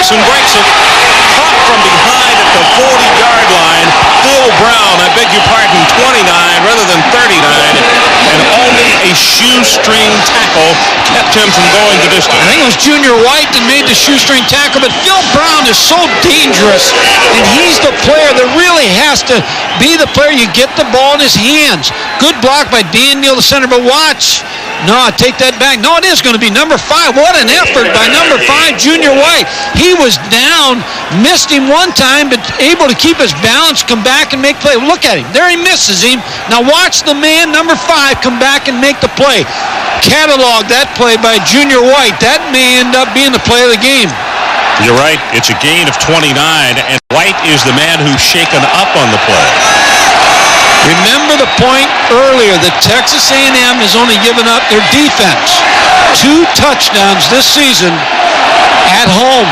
Wilson breaks it. Caught from behind at the 40-yard line. Phil Brown, I beg your pardon, 29 rather than 39. And only a shoestring tackle kept him from going the distance. I think it was Junior White that made the shoestring tackle, but Phil Brown is so dangerous, and he's the player that really has to be the player. You get the ball in his hands. Good block by Dan Neal, the center, but watch. No, I take that back. No, it is going to be number 5. What an effort by number 5, Junior White. He was down, missed him one time, but able to keep his balance, come back and make play. Look at him. There he misses him. Now watch the man, number 5, come back and make the play. Catalog that play by Junior White. That may end up being the play of the game. You're right. It's a gain of 29, and White is the man who's shaken up on the play. Remember the point earlier that Texas A&M has only given up their defense 2 touchdowns this season at home.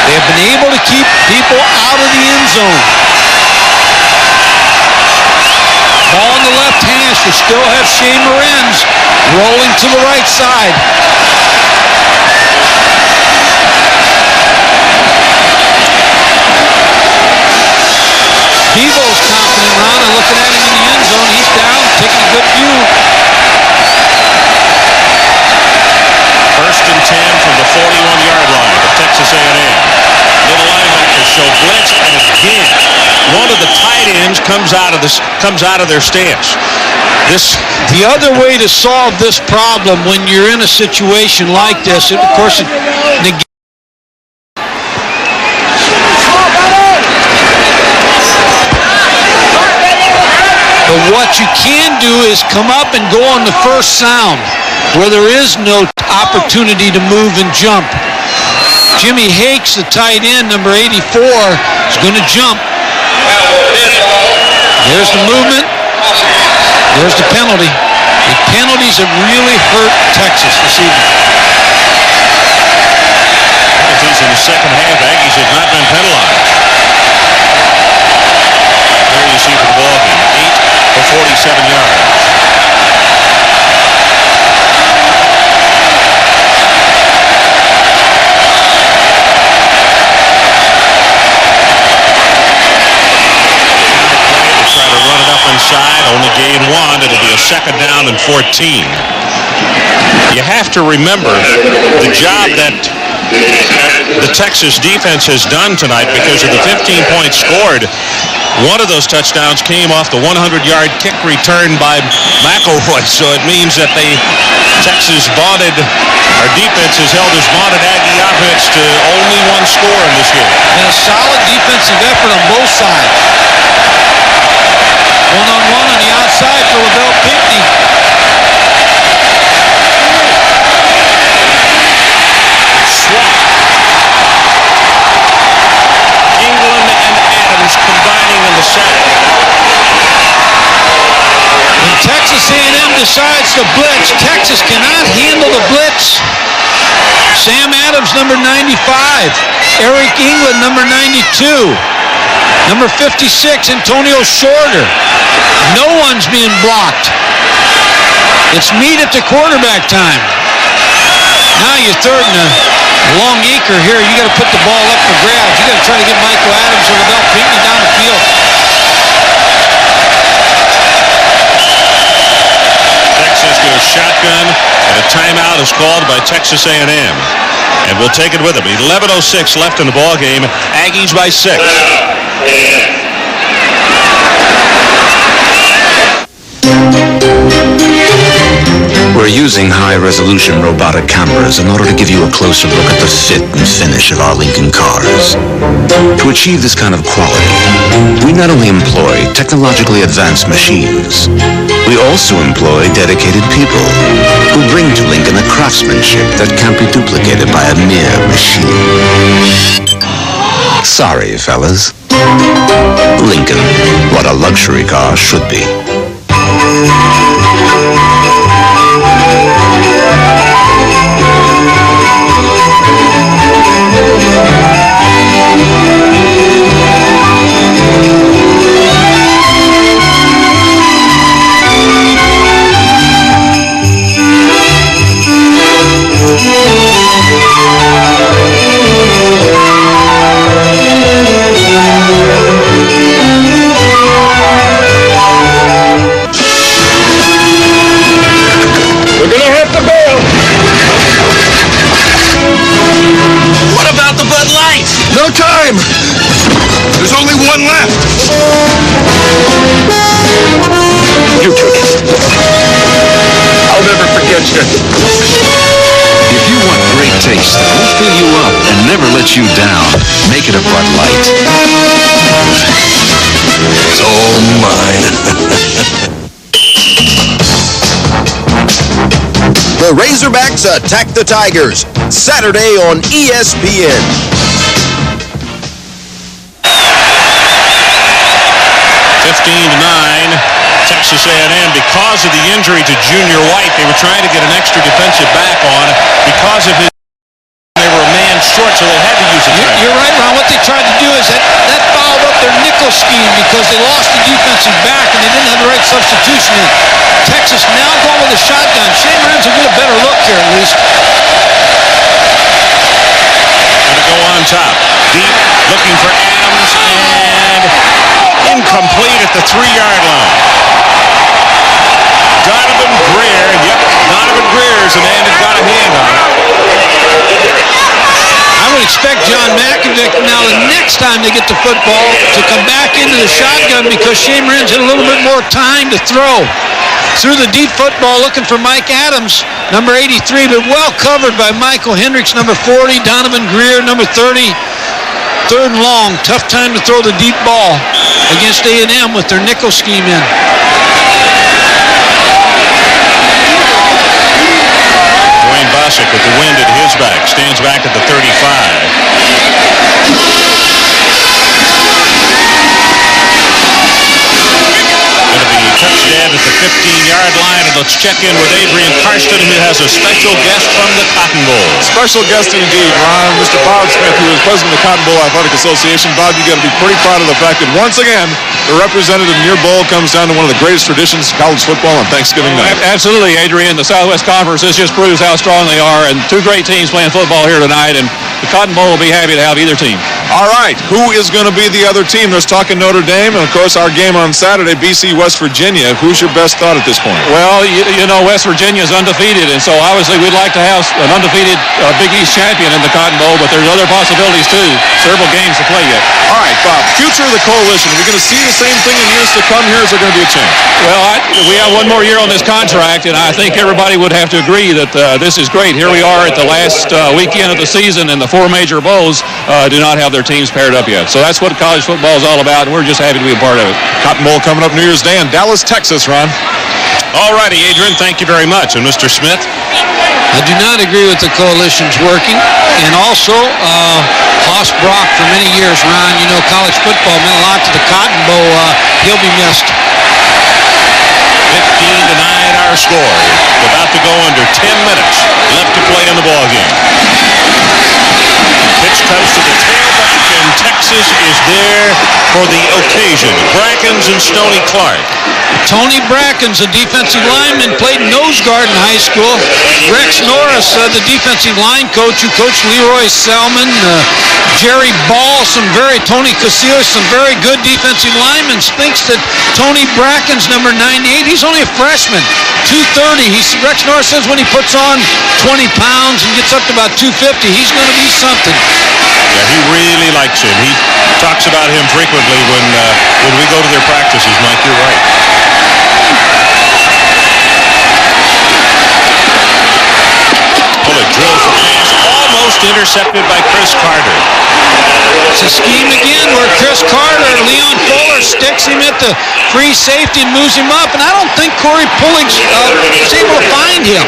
They have been able to keep people out of the end zone. Ball in the left hash. You still have Shane Morenz rolling to the right side. Devo's confident, Ron, and looking at him in the end zone. He's down, taking a good view. 1st and 10 from the 41-yard line of Texas A&M. Middle linebackers show blitz, and again, one of the tight ends comes out of their stance. The other way to solve this problem when you're in a situation like this, of course, but what you can do is come up and go on the first sound where there is no opportunity to move and jump. Jimmy Hakes, the tight end, number 84, is going to jump. There's the movement. There's the penalty. The penalties have really hurt Texas this evening. Penalties in the second half. Aggies have not been penalized. There you see for the ball game. 8 for 47 yards. Inside, only gain 1. It'll be a 2nd down and 14. You have to remember the job that the Texas defense has done tonight because of the 15 points scored. One of those touchdowns came off the 100-yard kick return by McElroy, so it means that our defense has held his vaunted Aggie offense to only 1 score in this game. And a solid defensive effort on both sides. One-on-one on the outside for Lavelle Pinckney. Swat. England and Adams combining in the sack. When Texas A&M decides to blitz, Texas cannot handle the blitz. Sam Adams, number 95. Eric England, number 92. Number 56, Antonio Shorter. No one's being blocked. It's meat at the quarterback time. Now you're third and a long acre here. You got to put the ball up for grabs. You got to try to get Michael Adams or Lavelle Pinckney down the field. Texas goes shotgun, and a timeout is called by Texas A&M. And we'll take it with them. 11:06 left in the ball game. Aggies by 6. We're using high-resolution robotic cameras in order to give you a closer look at the fit and finish of our Lincoln cars. To achieve this kind of quality, we not only employ technologically advanced machines, we also employ dedicated people who bring to Lincoln a craftsmanship that can't be duplicated by a mere machine. Sorry, fellas. Lincoln, what a luxury car should be. betcha. If you want great taste that will fill you up and never let you down, make it a Bud Light. It's all mine. The Razorbacks attack the Tigers, Saturday on ESPN. 15-9, Texas A&M. Because of the injury to Junior White, they were trying to get an extra defensive back on. Because of his, they were a man short, so they had to use a timeout. You're right, Ron. What they tried to do is that fouled up their nickel scheme because they lost the defensive back and they didn't have the right substitution in. Texas now going with a shotgun. Shane Rams will get a better look here at least. Going to go on top. Deep, looking for Adams, and incomplete at the 3-yard line. Donovan Greer, Donovan Greer's the man that got a hand on it. I would expect John Mackovic now the next time they get the football to come back into the shotgun because Shane Rams had a little bit more time to throw. Through the deep football looking for Mike Adams, number 83, but well covered by Michael Hendricks, number 40, Donovan Greer, number 30. Third and long, tough time to throw the deep ball against A&M with their nickel scheme in. Dwayne Bosick with the wind at his back, stands back at the 35. Touchdown at the 15-yard line, and let's check in with Adrian Karsten, who has a special guest from the Cotton Bowl. Special guest indeed, Ron. Mr. Bob Smith, who is president of the Cotton Bowl Athletic Association. Bob, you got to be pretty proud of the fact that once again, the representative in your bowl comes down to one of the greatest traditions of college football on Thanksgiving night. Absolutely, Adrian. The Southwest Conference, this just proves how strong they are, and two great teams playing football here tonight, and the Cotton Bowl will be happy to have either team. All right, who is going to be the other team? There's talking Notre Dame, and of course our game on Saturday, BC West Virginia. Who's your best thought at this point? Well, you know, West Virginia is undefeated, and so obviously we'd like to have an undefeated Big East champion in the Cotton Bowl, but there's other possibilities too. Several games to play yet. All right, Bob, future of the coalition. Are we going to see the same thing in years to come here? Is there going to be a change? Well, we have one more year on this contract, and I think everybody would have to agree that this is great. Here we are at the last weekend of the season, and the four major bowls do not have their teams paired up yet. So that's what college football is all about, and we're just happy to be a part of it. Cotton Bowl coming up New Year's Day in Dallas, Texas, Ron. All righty, Adrian, thank you very much. And Mr. Smith? I do not agree with the coalition's working. And also, Hoss Brock for many years, Ron, you know, college football meant a lot to the Cotton Bowl. He'll be missed. 15-9 our score. About to go under 10 minutes left to play in the ballgame. Pitch comes to the tailback, and Texas is there for the occasion. Brackens and Stoney Clark. Tony Brackens, a defensive lineman, played nose guard in high school. Rex Norris, the defensive line coach who coached Leroy Selman, Jerry Ball, Tony Casillas, some very good defensive linemen. Thinks that Tony Brackens, number 98, he's only a freshman, 230. Rex Norris says when he puts on 20 pounds and gets up to about 250, he's going to be something. Yeah, he really likes him. He talks about him frequently when we go to their practices, Mike. You're right. Bullock drills the pass, almost intercepted by Chris Carter. It's a scheme again where Chris Carter, Leon Fuller sticks him at the free safety and moves him up, and I don't think Corey Pullig's is able to find him.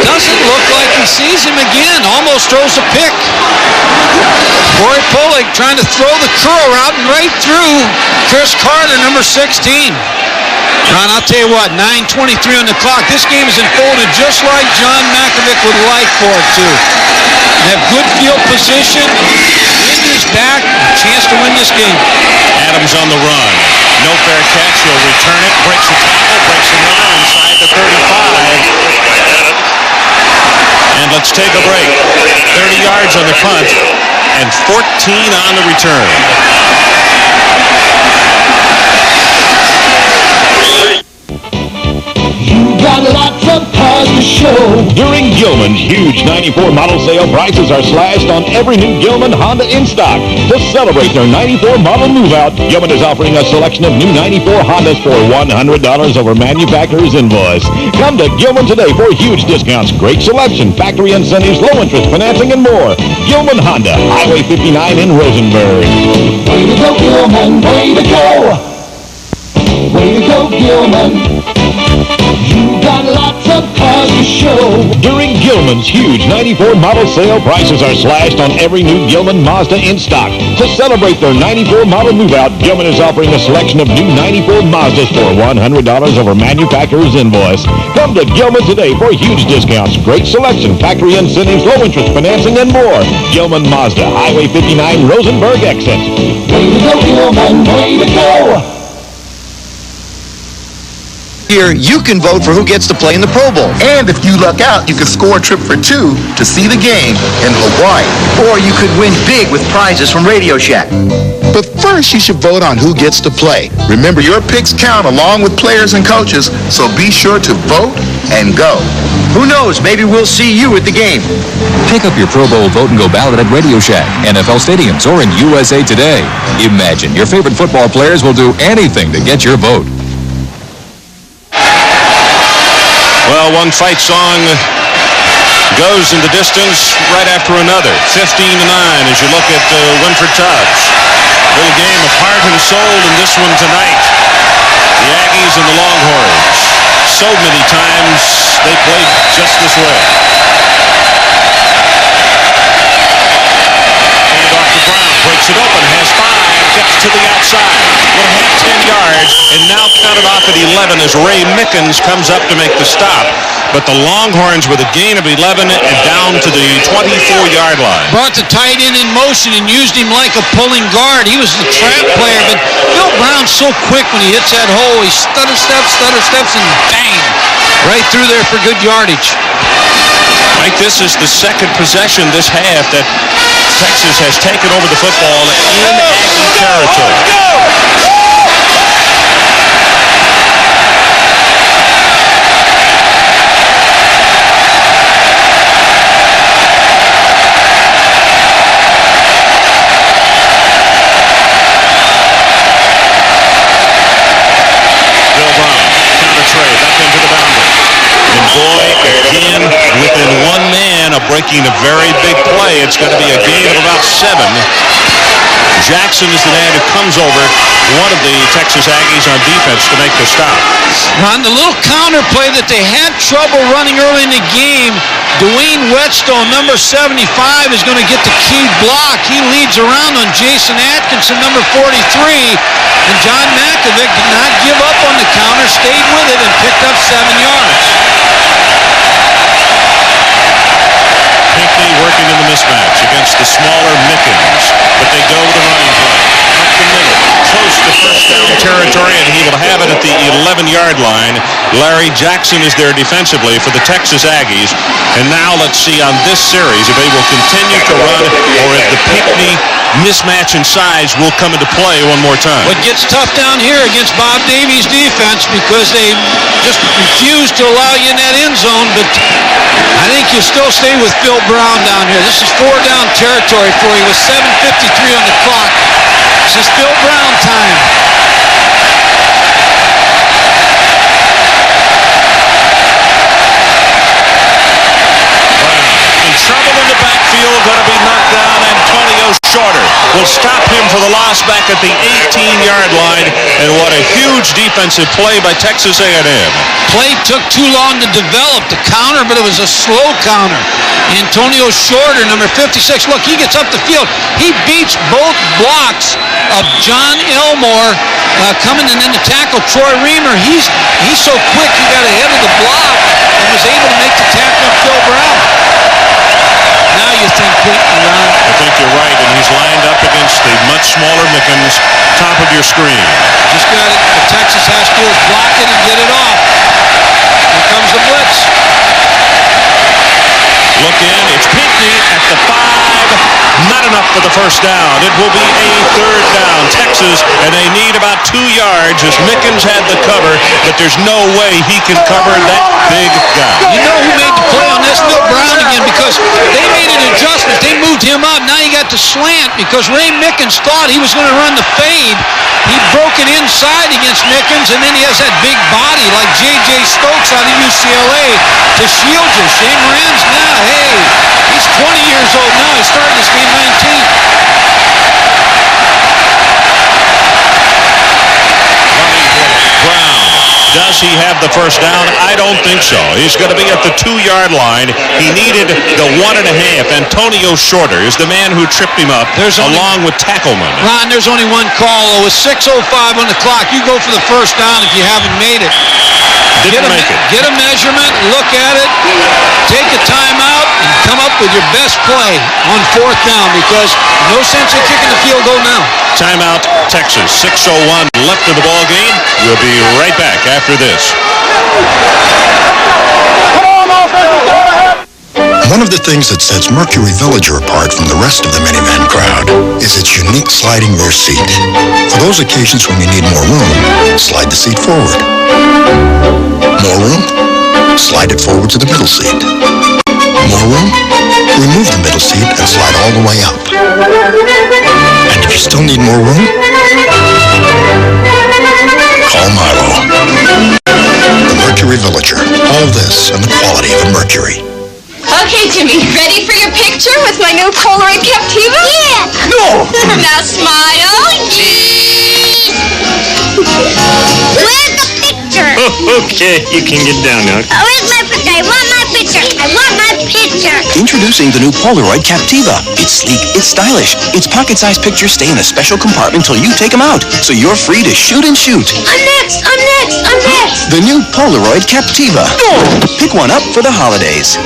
Doesn't look like he sees him again. Almost throws a pick. Corey Pullig trying to throw the curl route and right through Chris Carter, number 16. Ron, I'll tell you what, 9:23 on the clock. This game is unfolded just like John Mackovic would like for it to. Have good field position, wind is back, a chance to win this game. Adams on the run. No fair catch. He'll return it. Breaks a tackle. Breaks another inside the 35. And let's take a break. 30 yards on the punt and 14 on the return. You got lots of cars to show. During Gilman's huge 94 model sale, prices are slashed on every new Gilman Honda in stock. To celebrate their 94 model move-out, Gilman is offering a selection of new 94 Hondas for $100 over manufacturer's invoice. Come to Gilman today for huge discounts, great selection, factory incentives, low interest financing, and more. Gilman Honda, Highway 59 in Rosenberg. Way to go, Gilman, way to go. Way to go, Gilman. You got lots of cars to show. During Gilman's huge 94 model sale, prices are slashed on every new Gilman Mazda in stock. To celebrate their 94 model move-out, Gilman is offering a selection of new 94 Mazdas for $100 over manufacturer's invoice. Come to Gilman today for huge discounts, great selection, factory incentives, low interest financing, and more. Gilman Mazda, Highway 59, Rosenberg exit. Way to go, Gilman, way to go. Here, you can vote for who gets to play in the Pro Bowl. And if you luck out, you can score a trip for two to see the game in Hawaii. Or you could win big with prizes from Radio Shack. But first, you should vote on who gets to play. Remember, your picks count along with players and coaches, so be sure to vote and go. Who knows, maybe we'll see you at the game. Pick up your Pro Bowl vote and go ballot at Radio Shack, NFL stadiums, or in USA Today. Imagine your favorite football players will do anything to get your vote. Well, one fight song goes in the distance right after another. 15-9 as you look at Winford Tubbs. Little game of heart and soul in this one tonight. The Aggies and the Longhorns. So many times they played just this way. And off to Brown. Breaks it open. Has 5. Gets to the outside. Will have 10 yards. And now counted off at 11 as Ray Mickens comes up to make the stop. But the Longhorns with a gain of 11 and down to the 24-yard line. Brought the tight end in motion and used him like a pulling guard. He was the trap player, but Phil Brown's so quick when he hits that hole. He stutter steps, and bang! Right through there for good yardage. Mike, this is the second possession this half that Texas has taken over the football in Aggie territory. Boy, again, within one man of breaking a very big play. It's going to be a gain of about 7. Jackson is the man who comes over one of the Texas Aggies on defense to make the stop. On the little counter play that they had trouble running early in the game, Dwayne Whetstone, number 75, is going to get the key block. He leads around on Jason Atkinson, number 43. And John Makovic did not give up on the counter, stayed with it, and picked up 7 yards. Pinckney working in the mismatch against the smaller Mickens, but they go with the running play. Up the middle, close to first down territory, and he will have it at the 11-yard line. Larry Jackson is there defensively for the Texas Aggies. And now let's see on this series if they will continue to run or if the Pinckney mismatch in size will come into play one more time. What gets tough down here against Bob Davies' defense because they just refuse to allow you in that end zone, but I think you still stay with Phil Brown down here. This is 4-down territory for you with 7:53 on the clock. This is Phil Brown time. Trouble in the backfield, going to be knocked down. Antonio Shorter will stop him for the loss back at the 18-yard line. And what a huge defensive play by Texas A&M. Play took too long to develop the counter, but it was a slow counter. Antonio Shorter, number 56, look, he gets up the field. He beats both blocks of John Elmore coming in to tackle Troy Reamer. He's so quick, he got ahead of the block and was able to make the tackle of Phil Brown. Now you think Pinckney, Ron. I think you're right, and he's lined up against the much smaller Mickens, top of your screen. Just got it. What Texas has to do is block it and get it off. Here comes the blitz. Look in. It's Pinckney at the 5. Not enough for the first down. It will be a third down. Texas, and they need about 2 yards as Mickens had the cover, but there's no way he can cover that big guy. You know who made the play on this? Phil Brown again, because they made an adjustment. They moved him up. Now you got the slant because Ray Mickens thought he was going to run the fade. He broke it inside against Mickens, and then he has that big body like J.J. Stokes out of UCLA to shield you. Shane Moran's now, hey, he's 20 years old now. He started this game 19. Does he have the first down? I don't think so. He's going to be at the 2-yard line. He needed the 1.5. Antonio Shorter is the man who tripped him up, along with Tackleman. Ron, there's only one call. With 6:05 on the clock, you go for the first down if you haven't made it. Didn't make it. Get a measurement, look at it, take a timeout, and come up with your best play on 4th down, because no sense in kicking the field goal now. Timeout, Texas. 6:01 left in the ball game. We'll be right back after this. One of the things that sets Mercury Villager apart from the rest of the minivan crowd is its unique sliding rear seat. For those occasions when you need more room, slide the seat forward. More room? Slide it forward to the middle seat. More room? Remove the middle seat and slide all the way up. And if you still need more room, call Milo. The Mercury Villager. All this and the quality of a Mercury. Okay, Jimmy, ready for your picture with my new Polaroid Captiva? Yeah! No! Now smile. Where's the picture? Okay, you can get down now. Where's my picture? I want my picture. I want my picture. Introducing the new Polaroid Captiva. It's sleek, it's stylish. Its pocket-sized pictures stay in a special compartment till you take them out, so you're free to shoot and shoot. I'm next. I'm next. I'm next. The new Polaroid Captiva. Pick one up for the holidays.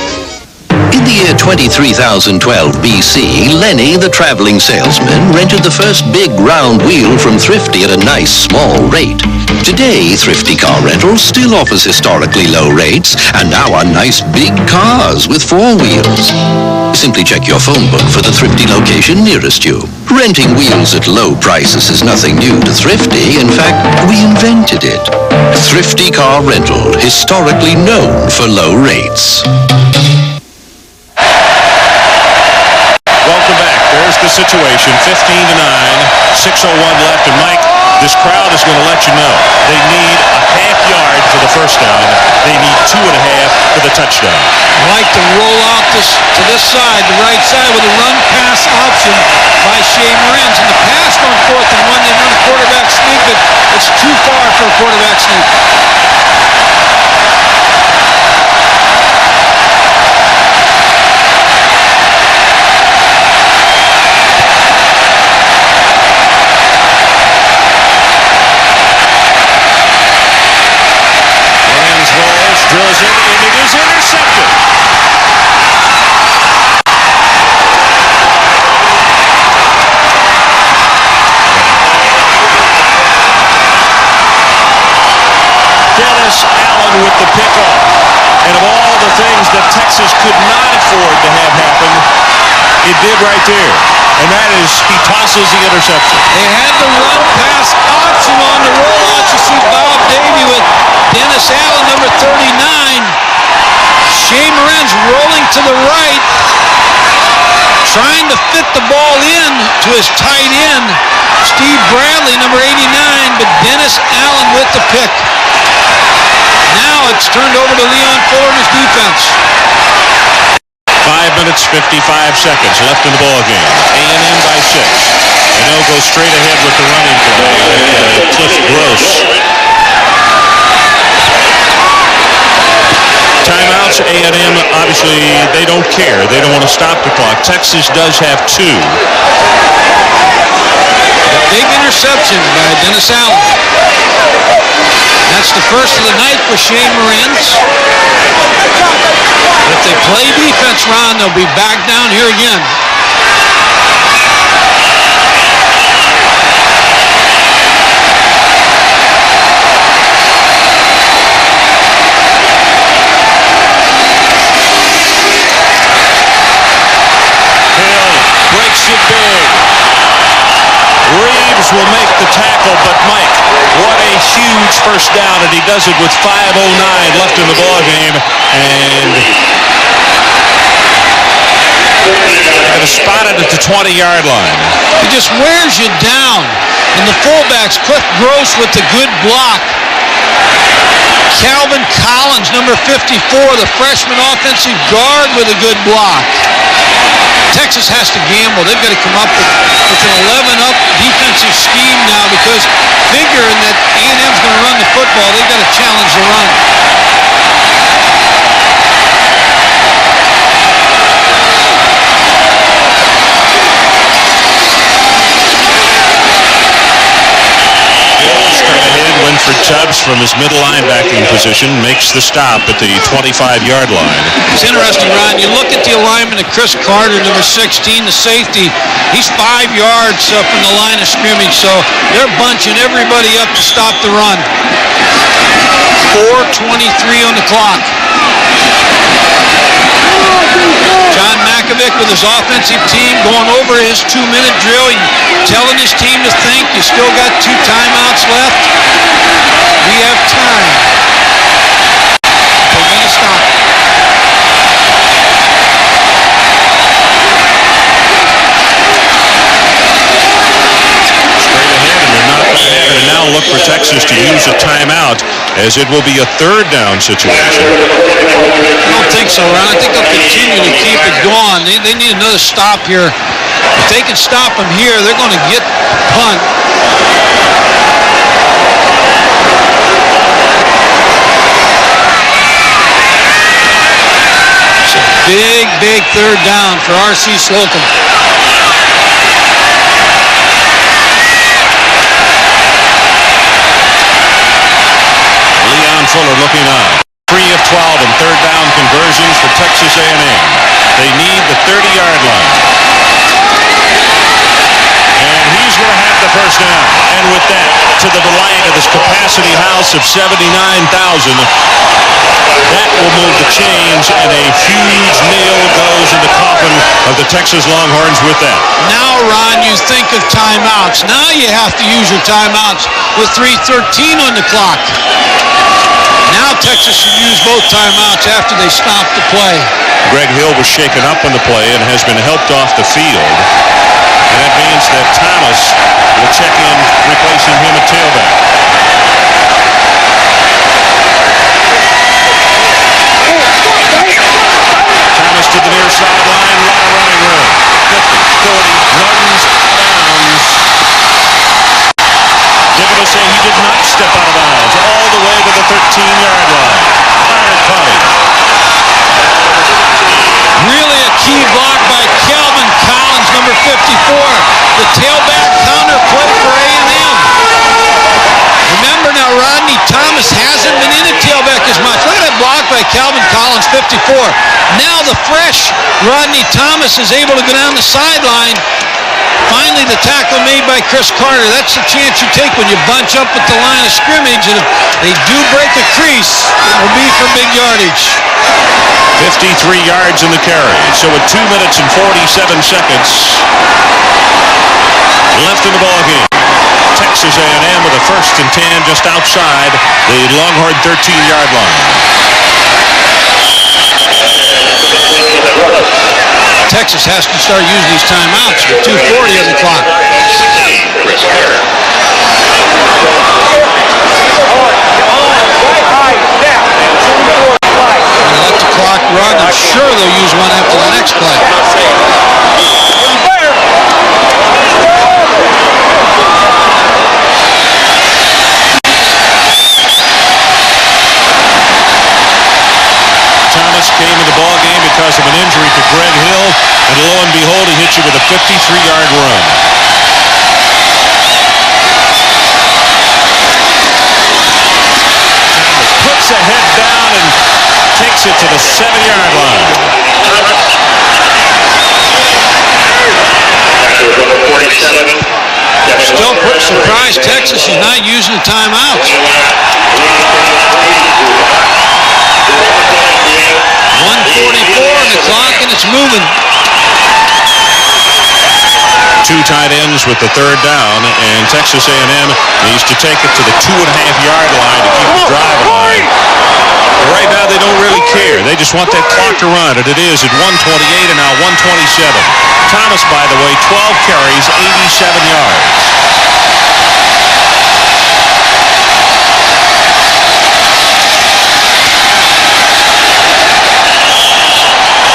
In the year 23,012 BC, Lenny, the traveling salesman, rented the first big round wheel from Thrifty at a nice small rate. Today, Thrifty Car Rentals still offers historically low rates, and now on nice big cars with 4 wheels. Simply check your phone book for the Thrifty location nearest you. Renting wheels at low prices is nothing new to Thrifty. In fact, we invented it. Thrifty Car Rental, historically known for low rates. Welcome back. There's the situation. 15-9, 6:01 left. And Mike, this crowd is going to let you know they need a half yard for the first down. They need 2.5 for the touchdown. I like to roll out to this side, the right side, with a run-pass option by Shea Moran's. In the past on 4th and 1, they run a quarterback sneak, but it's too far for a quarterback sneak. Drills it, and it is intercepted. Dennis Allen with the pickoff. And of all the things that Texas could not afford to have happen, it did right there. And that is, he tosses the interception. They had the run-pass option on the rollout. You see Bob Davie with Dennis Allen, number 39. Shea Moran's rolling to the right, trying to fit the ball in to his tight end, Steve Bradley, number 89, but Dennis Allen with the pick. Now it's turned over to Leon Fuller and his defense. 5 minutes, 55 seconds left in the ball game. A&M by 6. And they'll go straight ahead with the running play. Cliff Gross. Timeouts, A&M, obviously, they don't care. They don't want to stop the clock. Texas does have 2. A big interception by Dennis Allen. That's the first of the night for Shea Moran's. If they play defense, Ron, they'll be back down here again. Hill breaks it big. first down, and he does it with 5:09 left in the ball game, and going to spot it at the 20-yard line. He just wears you down. And the fullbacks, Cliff Gross with the good block. Calvin Collins, number 54, the freshman offensive guard with a good block. Texas has to gamble. They've got to come up with an 11-up defensive scheme now because figuring that A&M's going to run the football, they've got to challenge the run. For Tubbs from his middle linebacking position, makes the stop at the 25-yard line. It's interesting, Ron. You look at the alignment of Chris Carter, number 16, the safety. He's 5 yards from the line of scrimmage, so they're bunching everybody up to stop the run. 4:23 on the clock. John Makovic with his offensive team going over his 2-minute drill, telling his team to think. You still got 2 timeouts left. We have time. They're going to stop. Straight ahead, and they're not going to now look for Texas to use a timeout, as it will be a 3rd down situation. I don't think so, Ron. I think they'll continue to keep it going. They need another stop here. If they can stop them here, they're going to get punt. It's a big, big 3rd down for R.C. Slocum. Leon Fuller looking on. 3 of 12 and 3rd down conversions for Texas A&M. They need the 30-yard line. And he's going to have the first down. And with that, to the delight of this capacity house of 79,000, that will move the chains, and a huge nail goes in the coffin of the Texas Longhorns with that. Now, Ron, you think of timeouts. Now you have to use your timeouts with 3:13 on the clock. Now Texas should use both timeouts after they stop the play. Greg Hill was shaken up on the play and has been helped off the field. And that means that Thomas will check in, replacing him at tailback. Thomas to the near sideline, a lot of running room. 50, 40, runs out of bounds. Difficult to say he did not step out of bounds all the way to the 13-yard line. Hard punting. Really a key block by Calvin Collins, number 54. The tailback counter play for A&M. Remember now, Rodney Thomas hasn't been in at tailback as much. Look at that block by Calvin Collins, 54. Now the fresh Rodney Thomas is able to go down the sideline. Finally, the tackle made by Chris Carter. That's the chance you take when you bunch up at the line of scrimmage. And if they do break a crease, it will be for big yardage. 53 yards in the carry. So with 2 minutes and 47 seconds left in the ballgame. Texas A&M with a 1st and 10 just outside the Longhorn 13-yard line. Texas has to start using these timeouts with 2:40 on the clock. Let the clock run. I'm sure they'll use one after the next play. Thomas came in the ball game because of an injury to Greg Hill, and lo and behold, he hits you with a 53-yard run. Thomas puts a head down and takes it to the 7-yard line. Still surprised Texas is not using the timeouts. 1:44 on the clock, and it's moving. two tight ends with the third down, and Texas A&M needs to take it to the 2.5-yard line to keep the drive alive. But right now, they don't really care. They just want that clock to run, and it is at 1:28 and now 1:27. Thomas, by the way, 12 carries, 87 yards.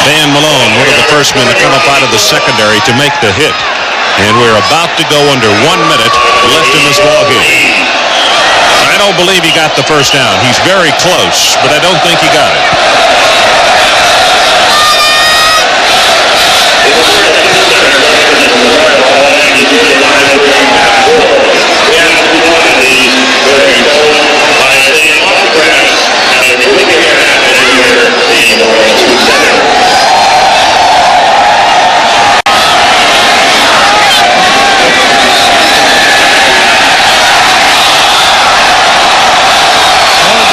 Van Malone, one of the first men to come up out of the secondary to make the hit. And we're about to go under 1 minute left in this ball game. I don't believe he got the first down. He's very close, but I don't think he got it.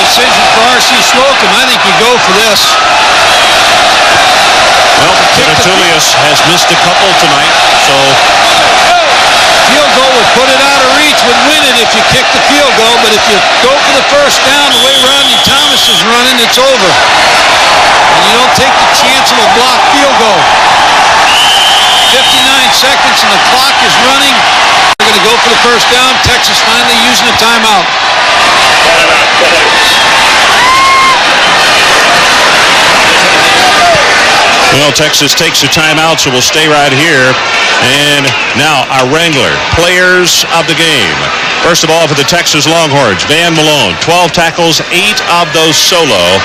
Decision for R.C. Slocum. I think you go for this. Well, Tertulius has missed a couple tonight, so field goal would put it out of reach, would win it if you kick the field goal, but if you go for the first down the way Rodney Thomas is running, it's over. And you don't take the chance of a blocked field goal. 59 seconds and the clock is running. They're going to go for the first down. Texas finally using a timeout. Well, Texas takes a timeout, so we'll stay right here. And now our Wrangler, players of the game. First of all, for the Texas Longhorns, Van Malone, 12 tackles, 8 of those solo.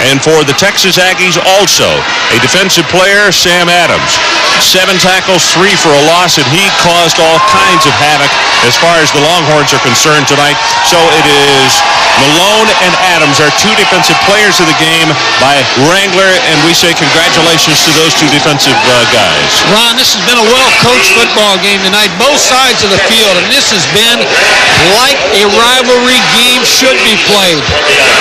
And for the Texas Aggies also, a defensive player, Sam Adams, 7 tackles, 3 for a loss, and he caused all kinds of havoc as far as the Longhorns are concerned tonight. So it is Malone and Adams, our 2 defensive players of the game by Wrangler, and we say congratulations to those 2 defensive guys. Ron, this has been a well-coached football game tonight, both sides of the field, and this has been like a rivalry game should be played.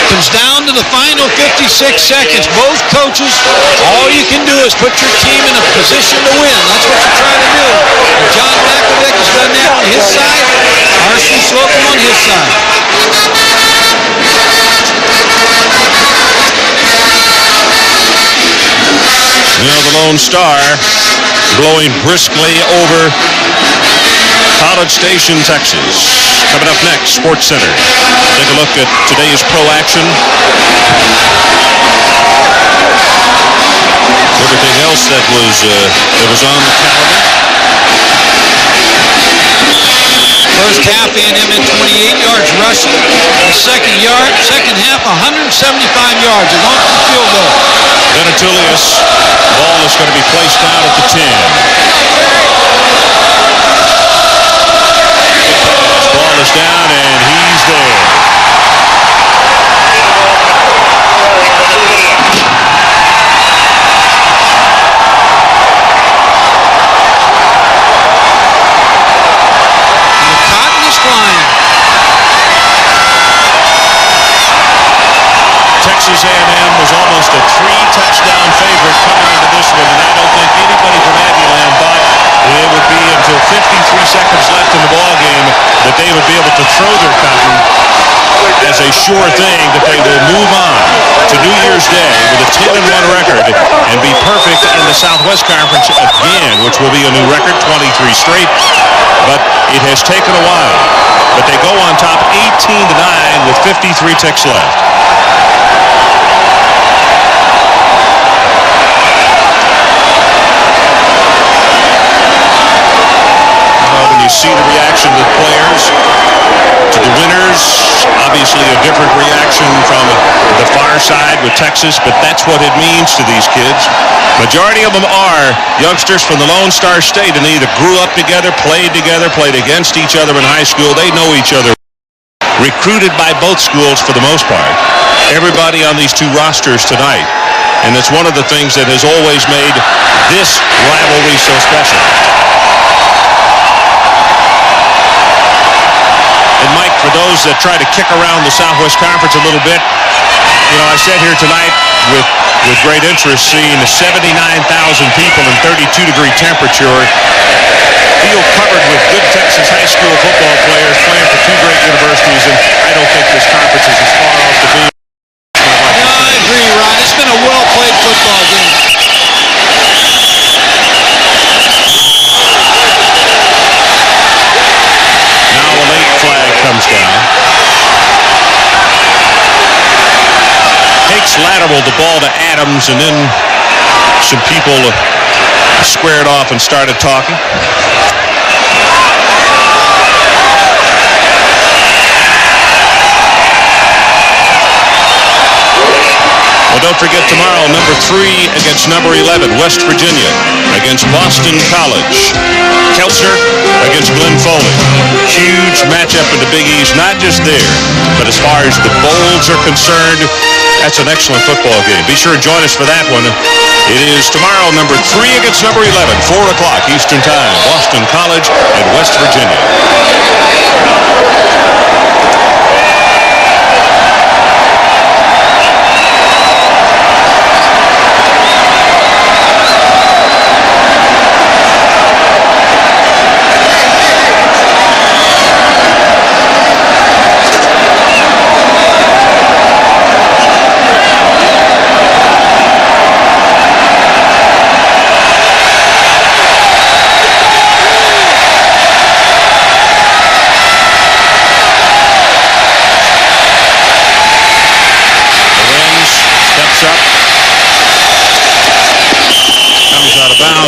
Comes down to the final 56 seconds. Both coaches, all you can do is put your team in a position to win. That's what you're trying to do. And John Makovic has done that on his side. R.C. Slocum on his side. Now the Lone Star blowing briskly over College Station, Texas. Coming up next, Sports Center. Take a look at today's pro action. Everything else that was on the calendar. First half, A&M had 28 yards rushing. The second half, 175 yards. They're going for the field goal. Tertulius, ball is going to be placed down at the 10. Ball is down, and he's there. The cotton is flying. Texas A&M was almost a 3-touchdown favorite coming into this one, and I don't think anybody from Aggieland thought it would be until 53 seconds left in the ball game that they would be able to throw their cotton as a sure thing that they will move on to New Year's Day with a 10-1 record and be perfect in the Southwest Conference again, which will be a new record, 23 straight. But it has taken a while. But they go on top 18-9 with 53 ticks left. See the reaction of the players to the winners. Obviously a different reaction from the far side with Texas, but that's what it means to these kids. Majority of them are youngsters from the Lone Star State, and they either grew up together, played against each other in high school. They know each other. Recruited by both schools for the most part. Everybody on these 2 rosters tonight. And it's one of the things that has always made this rivalry so special. And Mike, for those that try to kick around the Southwest Conference a little bit, I sat here tonight with great interest seeing 79,000 people in 32-degree temperature field covered with good Texas high school football players playing for two great universities, and I don't think this conference is as far off to be. I agree, Ron. It's been a well-played football game. Now a late flag comes down. Takes lateral the ball to Adams, and then some people squared off and started talking. Well, don't forget tomorrow, number 3 against number 11, West Virginia against Boston College. Kelser against Glenn Foley. Huge matchup in the Big East, not just there, but as far as the bowls are concerned, that's an excellent football game. Be sure to join us for that one. It is tomorrow, number 3 against number 11, 4 o'clock Eastern Time, Boston College and West Virginia.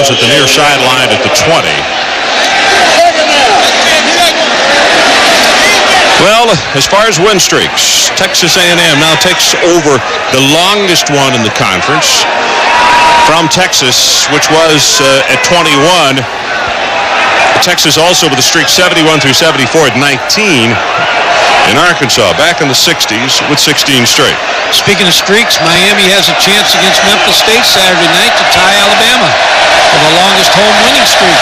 At the near sideline at the 20. Well, as far as win streaks, Texas A&M now takes over the longest one in the conference from Texas, which was at 21. Texas also with a streak 71 through 74 at 19. In Arkansas, back in the 60s with 16 straight. Speaking of streaks, Miami has a chance against Memphis State Saturday night to tie Alabama for the longest home winning streak.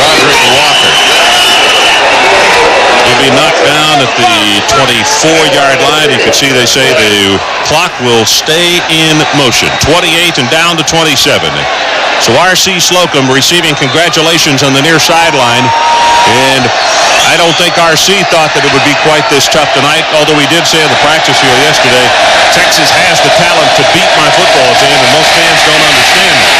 Roderick Walker will be knocked down at the 24-yard line. You can see they say the clock will stay in motion. 28 and down to 27. So R.C. Slocum receiving congratulations on the near sideline. And I don't think R.C. thought that it would be quite this tough tonight, although he did say in the practice field yesterday, Texas has the talent to beat my football team, and most fans don't understand that.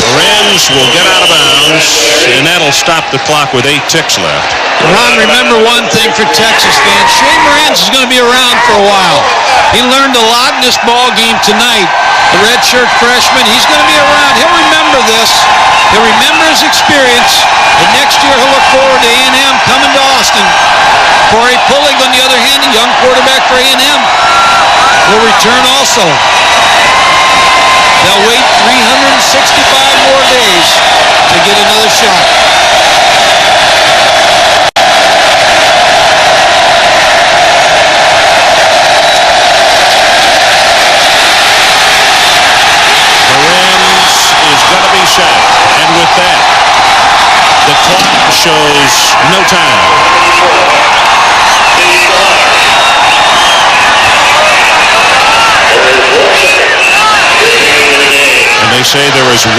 Lorenz will get out of bounds, and that'll stop the clock with 8 ticks left. Ron, remember one thing for Texas fans. Shea Moranz is going to be around for a while. He learned a lot in this ball game tonight. The redshirt freshman, he's going to be around. He'll remember this. He'll remember his experience. And next year he'll look forward to A&M coming to Austin. Corey Pullig, on the other hand, a young quarterback for A&M, will return also. They'll wait 365 more days to get another shot. Lorenz is going to be shot. And with that, the clock shows no time. And they say there is 1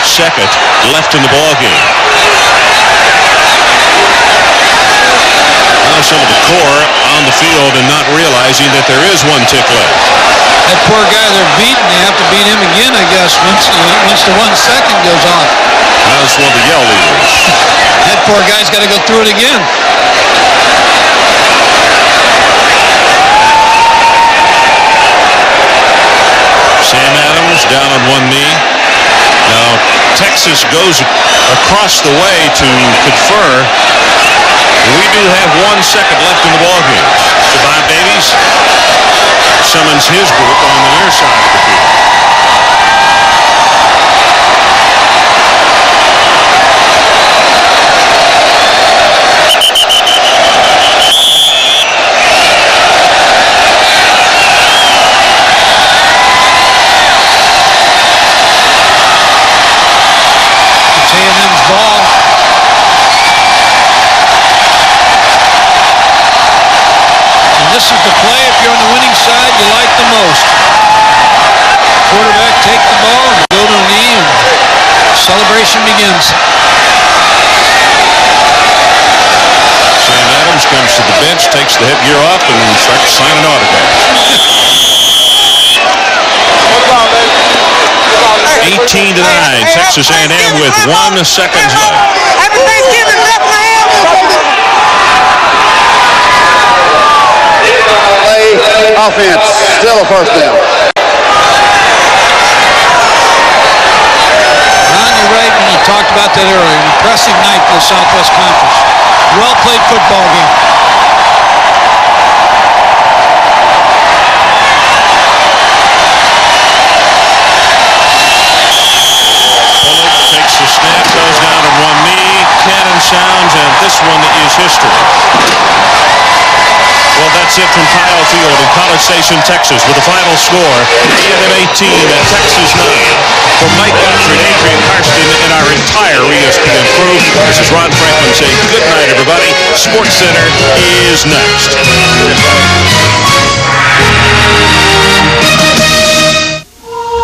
second left in the ball game. Now some of the core on the field and not realizing that there is 1 tick left. That poor guy they're beating, they have to beat him again, I guess, once the 1 second goes off. Now that's one of the yell leaders. That poor guy's got to go through it again. Sam Adams down on 1 knee. Now Texas goes across the way to confer. We do have 1 second left in the ball game. So Bob Davies summons his group on the near side of the field. This is the play begins. Sam Adams comes to the bench, takes the headgear off, and starts signing autographs. 18-9, Texas A&M with 1 second left. Happy Thanksgiving, left my hand. Offense, still a first down. Ron, you're right when you talked about that earlier. An impressive night for the Southwest Conference. Well-played football game. Takes the snap, goes down on one knee, cannon sounds, and this one is history. Well, that's it from Kyle Field in College Station, Texas, with the final score, A&M 18 and Texas 9. For Mike Gottfried, Adrian Karsten, and our entire ESPN crew, this is Ron Franklin saying good night, everybody. Sports Center is next.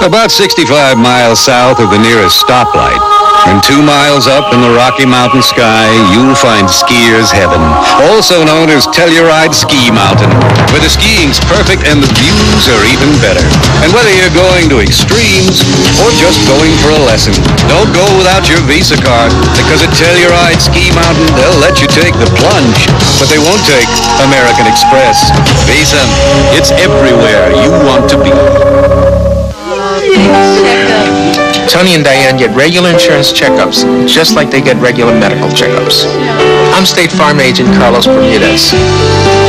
About 65 miles south of the nearest stoplight, and 2 miles up in the Rocky Mountain sky, you'll find skier's heaven, also known as Telluride Ski Mountain, where the skiing's perfect and the views are even better. And whether you're going to extremes or just going for a lesson, don't go without your Visa card, because at Telluride Ski Mountain, they'll let you take the plunge, but they won't take American Express. Visa, it's everywhere you want to be. Tony and Diane get regular insurance checkups, just like they get regular medical checkups. I'm State Farm Agent Carlos Bermudez.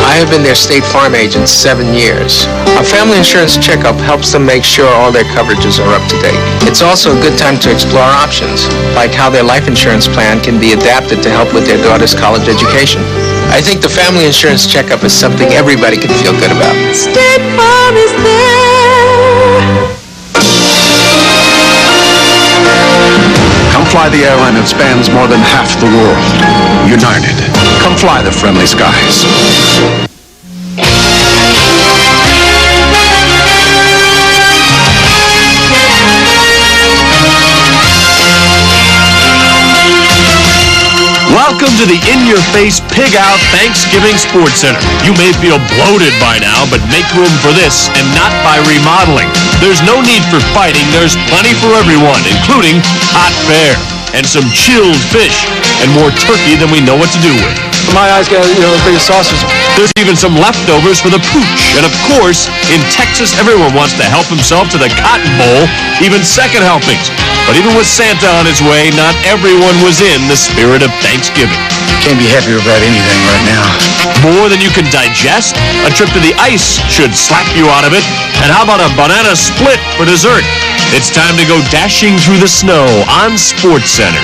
I have been their State Farm agent 7 years. A family insurance checkup helps them make sure all their coverages are up to date. It's also a good time to explore options, like how their life insurance plan can be adapted to help with their daughter's college education. I think the family insurance checkup is something everybody can feel good about. State Farm is there. Come fly the airline that spans more than half the world. United. Come fly the friendly skies. Welcome to the in-your-face, pig-out Thanksgiving Sports Center. You may feel bloated by now, but make room for this, and not by remodeling. There's no need for fighting. There's plenty for everyone, including hot fare and some chilled fish and more turkey than we know what to do with. My eyes got, big sausage. There's even some leftovers for the pooch. And of course, in Texas, everyone wants to help himself to the Cotton Bowl, even second helpings. But even with Santa on his way, not everyone was in the spirit of Thanksgiving. Can't be happier about anything right now. More than you can digest? A trip to the ice should slap you out of it. And how about a banana split for dessert? It's time to go dashing through the snow on Sports Center.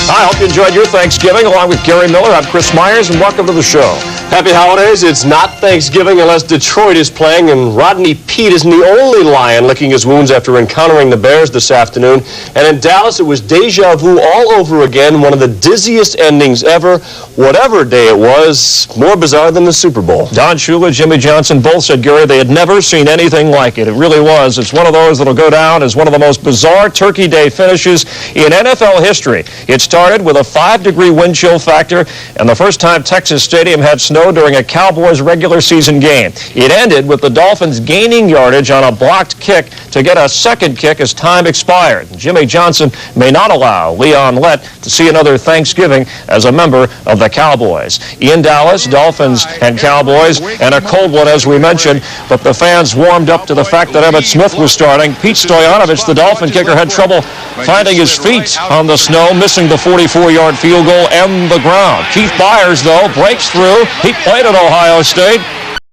I hope you enjoyed your Thanksgiving. Along with Gary Miller, I'm Chris Myers, and welcome to the show. Happy holidays. It's not Thanksgiving unless Detroit is playing, and Rodney Peete isn't the only Lion licking his wounds after encountering the Bears this afternoon. And in Dallas, it was deja vu all over again, one of the dizziest endings ever. Whatever day it was, more bizarre than the Super Bowl. Don Shula, Jimmy Johnson both said, Gary, they had never seen anything like it. It really was. It's one of those that'll go down as one of the most bizarre Turkey Day finishes in NFL history. It started with a 5-degree wind chill factor, and the first time Texas Stadium had snow during a Cowboys regular season game. It ended with the Dolphins gaining yardage on a blocked kick to get a second kick as time expired. Jimmy Johnson may not allow Leon Lett to see another Thanksgiving as a member of the Cowboys. In Dallas, Dolphins and Cowboys, and a cold one as we mentioned, but the fans warmed up to the fact that Emmitt Smith was starting. Pete Stoyanovich, the Dolphin kicker, had trouble finding his feet on the snow, missing the 44-yard field goal and the ground. Keith Byers, though, breaks through. He played at Ohio State.